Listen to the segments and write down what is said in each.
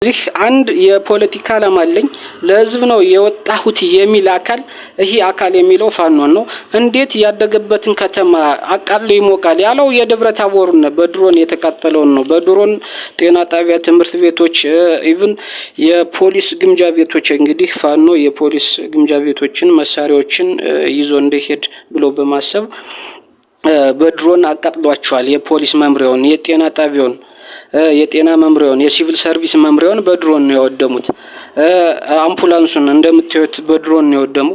እዚህ አንድ የፖለቲካ ዓላማ አለኝ ለህዝብ ነው የወጣሁት የሚል አካል ይሄ አካል የሚለው ፋኖን ነው። እንዴት ያደገበትን ከተማ አቃሎ ይሞቃል ያለው የደብረ ታቦርን በድሮን የተቃጠለውን ነው። በድሮን ጤና ጣቢያ፣ ትምህርት ቤቶች፣ ኢቭን የፖሊስ ግምጃ ቤቶች እንግዲህ ፋኖ የፖሊስ ግምጃ ቤቶችን መሳሪያዎችን ይዞ እንደሄድ ብሎ በማሰብ በድሮን አቃጥሏቸዋል። የፖሊስ መምሪያውን፣ የጤና ጣቢያውን፣ የጤና መምሪያውን፣ የሲቪል ሰርቪስ መምሪያውን በድሮን ነው ያወደሙት። አምቡላንሱን እንደምታዩት በድሮን ነው ያወደሙ።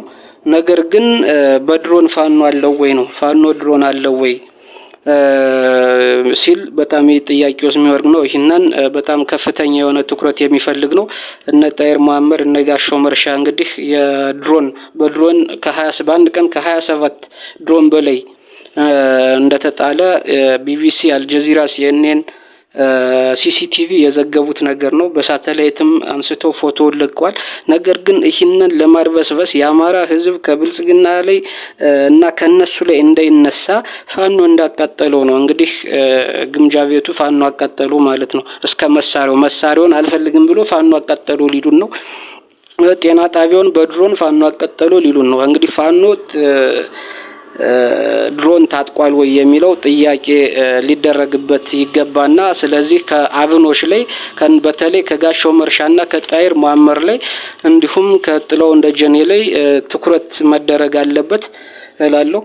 ነገር ግን በድሮን ፋኖ አለው ወይ ነው ፋኖ ድሮን አለው ወይ ሲል በጣም ጥያቄ ውስጥ የሚወርድ ነው። ይህንን በጣም ከፍተኛ የሆነ ትኩረት የሚፈልግ ነው። እነ ጣይር መሐመድ እነ ጋሻው መርሻ እንግዲህ የድሮን በድሮን በአንድ ቀን ከ27 ድሮን በላይ እንደተጣለ ቢቢሲ፣ አልጀዚራ፣ ሲኤንኤን፣ ሲሲቲቪ የዘገቡት ነገር ነው። በሳተላይትም አንስተው ፎቶ ለቀዋል። ነገር ግን ይህንን ለማርበስበስ የአማራ ህዝብ ከብልጽግና ላይ እና ከነሱ ላይ እንዳይነሳ ፋኖ እንዳቃጠለው ነው። እንግዲህ ግምጃ ቤቱ ፋኖ አቃጠሉ ማለት ነው። እስከ መሳሪያውን አልፈልግም ብሎ ፋኖ አቃጠሉ ሊሉን ነው። ጤና ጣቢያውን በድሮን ፋኖ አቃጠሉ ሊሉን ነው። እንግዲህ ፋኖ ድሮን ታጥቋል ወይ የሚለው ጥያቄ ሊደረግበት ይገባና ስለዚህ ከአብኖች ላይ በተለይ ከጋሻው መርሻና ከጣይር መሐመድ ላይ እንዲሁም ከጥለው እንደጀኔ ላይ ትኩረት መደረግ አለበት እላለሁ።